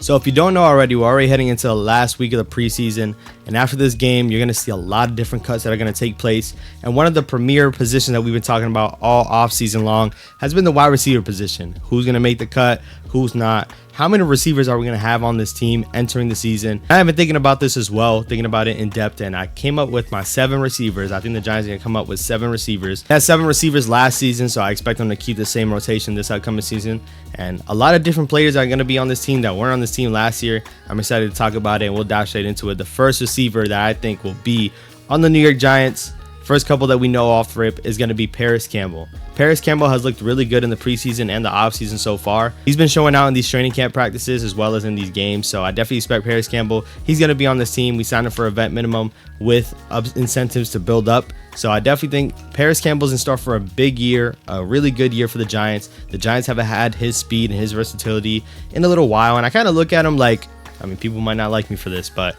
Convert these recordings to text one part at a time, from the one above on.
So if you don't know already, we're already heading into the last week of the preseason, and after this game you're going to see a lot of different cuts that are going to take place. And one of the premier positions that we've been talking about all off season long has been the wide receiver position. Who's going to make the cut, who's not, how many receivers are we going to have on this team entering the season. I have been thinking about this as well, thinking about it in depth, and I came up with my 7 receivers. I think the Giants are going to come up with 7 receivers. They had 7 receivers last season, so I expect them to keep the same rotation this upcoming season. And a lot of different players are going to be on this team that weren't on this team last year. I'm excited to talk about it, and we'll dive straight into it. The first receiver that I think will be on the New York Giants, first couple that we know off rip, is going to be Campbell. Campbell has looked really good in the preseason and the offseason so far. He's been showing out in these training camp practices as well as in these games, so I definitely expect Campbell. He's going to be on this team. We signed him for a vet minimum with incentives to build up, so I definitely think Campbell's in store for a big year, a really good year for the Giants. The Giants haven't had his speed and his versatility in a little while, and I kind of look at him like, I mean, people might not like me for this, but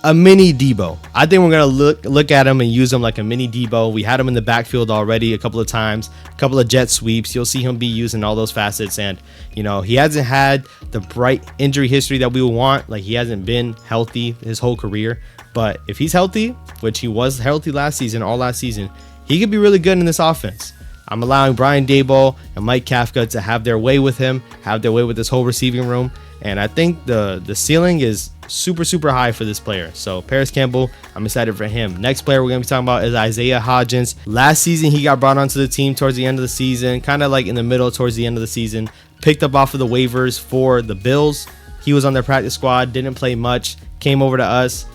a mini Debo. I think we're going to look at him and use him like a mini Debo. We had him in the backfield already a couple of times, a couple of jet sweeps. You'll see him be used in all those facets. And, you know, he hasn't had the bright injury history that we would want. Like, he hasn't been healthy his whole career. But if he's healthy, which he was healthy last season, all last season, he could be really good in this offense. I'm allowing Brian Daboll and Mike Kafka to have their way with him, have their way with this whole receiving room. And I think the ceiling is super high for this player. So Campbell, I'm excited for him. Next player we're going to be talking about is Hodgins. Last season, he got brought onto the team towards the end of the season, kind of like in the middle towards the end of the season. Picked up off of the waivers for the Bills. He was on their practice squad, didn't play much, came over to us.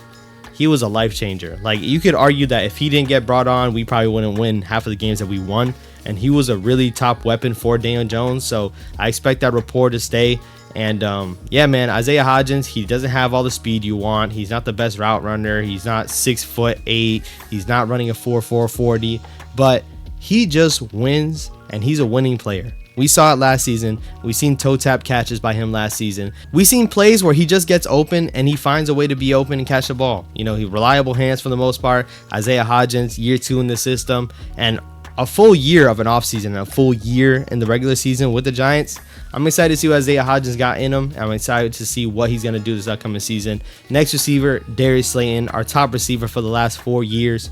He was a life changer. Like, you could argue that if he didn't get brought on, we probably wouldn't win half of the games that we won. And he was a really top weapon for Daniel Jones. So I expect that rapport to stay. And yeah, man, Hodgins, he doesn't have all the speed you want. He's not the best route runner. He's not 6'8". He's not running a 4.4 40, but he just wins, and he's a winning player. We saw it last season. We seen toe tap catches by him last season. We seen plays where he just gets open and he finds a way to be open and catch the ball. You know, he reliable hands for the most part. Hodgins, year 2 in the system, and a full year of an offseason, a full year in the regular season with the Giants. I'm excited to see what Hodgins got in him. I'm excited to see what he's going to do this upcoming season. Next receiver, Darius Slayton, our top receiver for the last 4 years.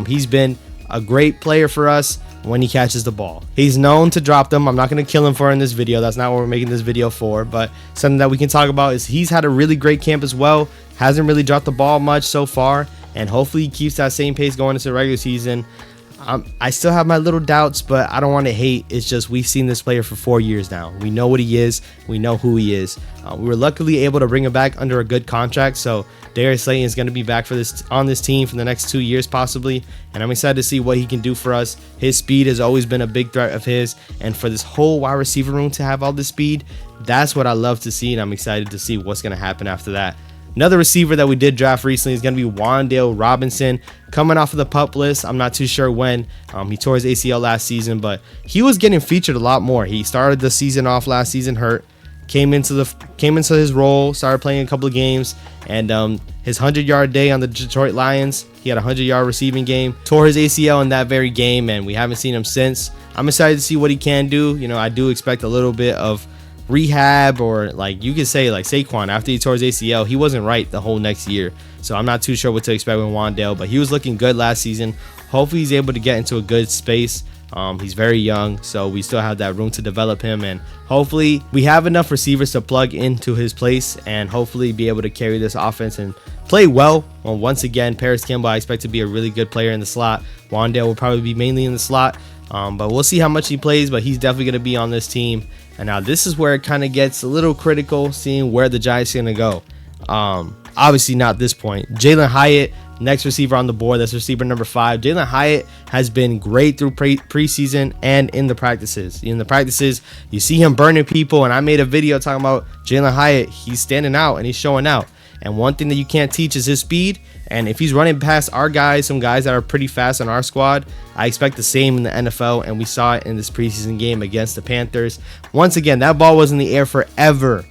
He's been a great player for us when he catches the ball. He's known to drop them. I'm not going to kill him for in this video. That's not what we're making this video for. But something that we can talk about is he's had a really great camp as well. Hasn't really dropped the ball much so far. And hopefully he keeps that same pace going into the regular season. I still have my little doubts, but I don't want to hate. It's just we've seen this player for 4 years now. We know what he is. We know who he is. We were luckily able to bring him back under a good contract. So Darius Slayton is going to be back on this team for the next 2 years possibly. And I'm excited to see what he can do for us. His speed has always been a big threat of his. And for this whole wide receiver room to have all this speed, that's what I love to see. And I'm excited to see what's going to happen after that. Another receiver that we did draft recently is going to be Juan Robinson, coming off of the PUP list. I'm not too sure when. He tore his ACL last season, but he was getting featured a lot more. He started the season off last season hurt, came into his role, started playing a couple of games, and his 100-yard day on the Detroit Lions, he had a 100-yard receiving game, tore his ACL in that very game, and we haven't seen him since. I'm excited to see what he can do. You know, I do expect a little bit of rehab, or like you could say like Saquon after he tore his ACL, he wasn't right the whole next year. So I'm not too sure what to expect with Wandale, but he was looking good last season. Hopefully he's able to get into a good space. He's very young, so we still have that room to develop him, and hopefully we have enough receivers to plug into his place and hopefully be able to carry this offense and play well. Well, once again, Campbell, I expect to be a really good player in the slot. Wandale will probably be mainly in the slot, but we'll see how much he plays, but he's definitely going to be on this team. And now this is where it kind of gets a little critical, seeing where the Giants are going to go. Obviously not this point. Jalen Hyatt, next receiver on the board. That's receiver number 5. Jalen Hyatt has been great through preseason and in the practices. In the practices, you see him burning people, and I made a video talking about Jalen Hyatt. He's standing out and he's showing out. And one thing that you can't teach is his speed. And if he's running past our guys, some guys that are pretty fast on our squad, I expect the same in the NFL. And we saw it in this preseason game against the Panthers. Once again, that ball was in the air forever,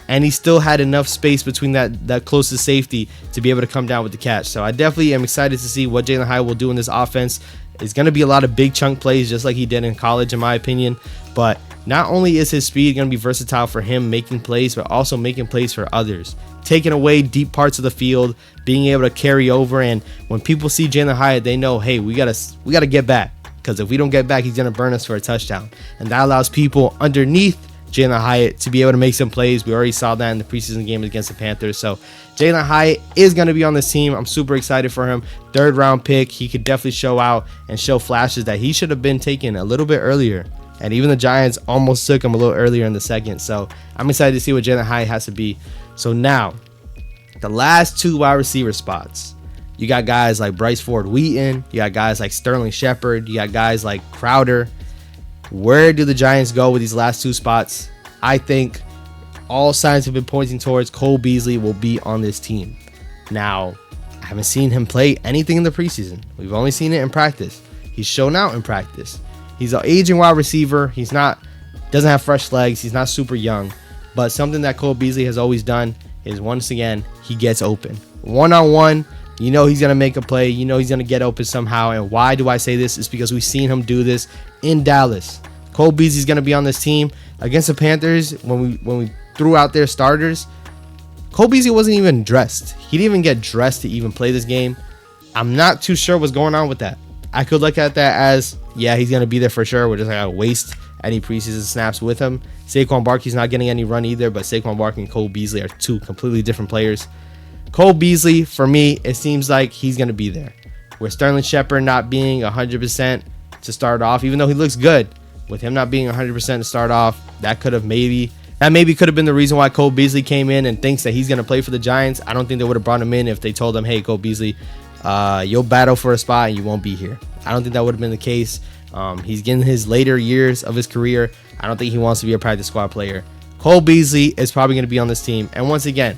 and he still had enough space between that closest safety to be able to come down with the catch. So I definitely am excited to see what Jalen Hyatt will do in this offense. It's going to be a lot of big chunk plays, just like he did in college, in my opinion. But not only is his speed going to be versatile for him making plays, but also making plays for others, taking away deep parts of the field, being able to carry over. And when people see Jalen Hyatt, they know, hey, we gotta get back, because if we don't get back, he's going to burn us for a touchdown. And that allows people underneath Jalen Hyatt to be able to make some plays. We already saw that in the preseason game against the Panthers. So Jalen Hyatt is going to be on this team. I'm super excited for him. 3rd round pick. He could definitely show out and show flashes that he should have been taken a little bit earlier. And even the Giants almost took him a little earlier in the second. So I'm excited to see what Jalen Hyatt has to be. So now, the last 2 wide receiver spots. You got guys like Bryce Ford Wheaton. You got guys like Sterling Shepard. You got guys like Crowder. Where do the Giants go with these last 2 spots? I think all signs have been pointing towards Cole Beasley will be on this team. Now, I haven't seen him play anything in the preseason. We've only seen it in practice. He's shown out in practice. He's an aging wide receiver. Doesn't have fresh legs. He's not super young. But something that Cole Beasley has always done is, once again, he gets open. One-on-one, you know he's going to make a play. You know he's going to get open somehow. And why do I say this? It's because we've seen him do this in Dallas. Cole Beasley's going to be on this team. Against the Panthers, when we threw out their starters, Cole Beasley wasn't even dressed. He didn't even get dressed to even play this game. I'm not too sure what's going on with that. I could look at that as, yeah, he's going to be there for sure. We're just going to waste any preseason snaps with him. Saquon Barkley's not getting any run either, but Saquon Barkley and Cole Beasley are 2 completely different players. Cole Beasley, for me, it seems like he's going to be there. With Sterling Shepard not being 100% to start off, even though he looks good, with him not being 100% to start off, that maybe could have been the reason why Cole Beasley came in and thinks that he's going to play for the Giants. I don't think they would have brought him in if they told him, hey, Cole Beasley, you'll battle for a spot and you won't be here. I don't think that would have been the case. He's getting his later years of his career. I don't think he wants to be a practice squad player. Cole Beasley is probably going to be on this team. And once again,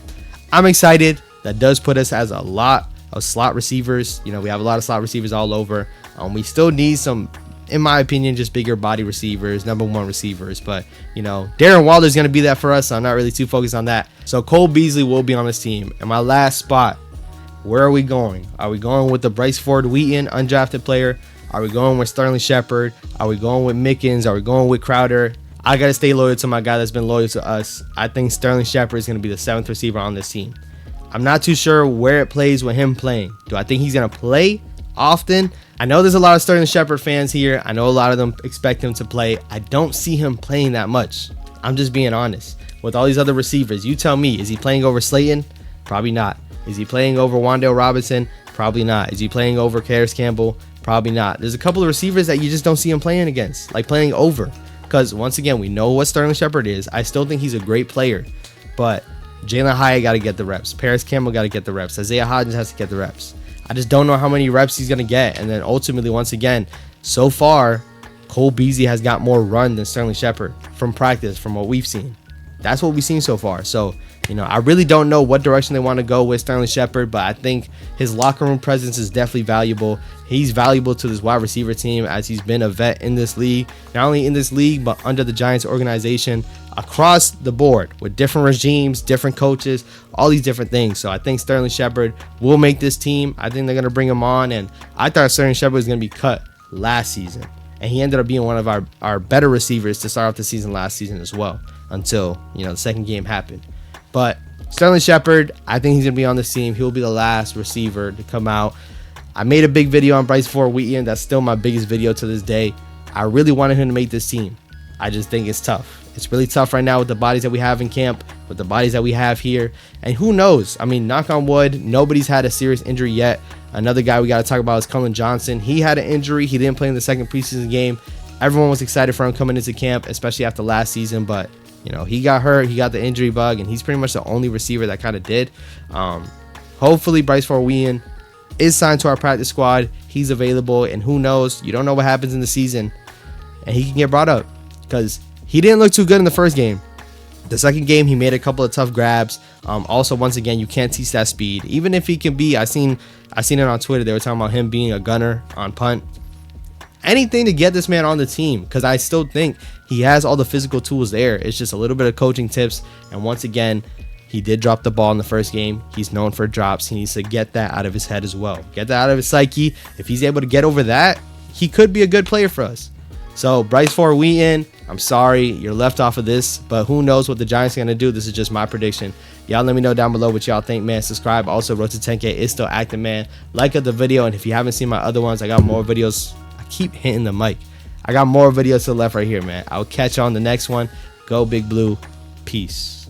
I'm excited. That does put us as a lot of slot receivers. You know, we have a lot of slot receivers all over. We still need some, in my opinion, just bigger body receivers, number 1 receivers. But, you know, Darren Waller's going to be that for us, so I'm not really too focused on that. So Cole Beasley will be on this team. And my last spot, where are we going? Are we going with the Bryce Ford Wheaton undrafted player? Are we going with Sterling Shepard? Are we going with Mickens? Are we going with Crowder? I got to stay loyal to my guy that's been loyal to us. I think Sterling Shepard is going to be the 7th receiver on this team. I'm not too sure where it plays with him playing. Do I think he's going to play often? I know there's a lot of Sterling Shepard fans here. I know a lot of them expect him to play. I don't see him playing that much. I'm just being honest. With all these other receivers, you tell me, is he playing over Slayton? Probably not. Is he playing over Wan'Dale Robinson? Probably not. Is he playing over Campbell? Probably not. There's a couple of receivers that you just don't see him playing against, like playing over. Because once again, we know what Sterling Shepard is. I still think he's a great player. But Jalen Hyatt got to get the reps. Campbell got to get the reps. Isaiah Hodgins has to get the reps. I just don't know how many reps he's going to get. And then ultimately, once again, so far, Cole Beasley has got more run than Sterling Shepard from practice, from what we've seen. That's what we've seen so far. So, you know, I really don't know what direction they want to go with Sterling Shepard, but I think his locker room presence is definitely valuable. He's valuable to this wide receiver team as he's been a vet in this league, not only in this league, but under the Giants organization across the board with different regimes, different coaches, all these different things. So I think Sterling Shepard will make this team. I think they're going to bring him on, and I thought Sterling Shepard was going to be cut last season, and he ended up being one of our better receivers to start off the season last season as well, until, you know, the second game happened. But Sterling Shepard, I think he's going to be on this team. He'll be the last receiver to come out. I made a big video on Bryce Ford Wheaton. That's still my biggest video to this day. I really wanted him to make this team. I just think it's tough. It's really tough right now with the bodies that we have in camp, with the bodies that we have here. And who knows? I mean, knock on wood, nobody's had a serious injury yet. Another guy we got to talk about is Cullen Johnson. He had an injury. He didn't play in the second preseason game. Everyone was excited for him coming into camp, especially after last season. But, you know, he got hurt. He got the injury bug, and he's pretty much the only receiver that kind of did. Hopefully, Bryce Ford Wheaton is signed to our practice squad. He's available, and who knows? You don't know what happens in the season, and he can get brought up because he didn't look too good in the first game. The second game, he made a couple of tough grabs. Also, once again, you can't teach that speed. Even if he can be, I seen it on Twitter. They were talking about him being a gunner on punt. Anything to get this man on the team, because I still think he has all the physical tools there. It's just a little bit of coaching tips. And once again, he did drop the ball in the first game. He's known for drops. He needs to get that out of his head as well. Get that out of his psyche. If he's able to get over that, he could be a good player for us. So Bryce Ford, we in. I'm sorry you're left off of this, but who knows what the Giants are going to do. This is just my prediction. Y'all let me know down below what y'all think, man. Subscribe. Also, Road to 10K is still active, man. Like the video, and if you haven't seen my other ones, I got more videos. I keep hitting the mic. I got more videos to the left right here, man. I'll catch you on the next one. Go Big Blue. Peace.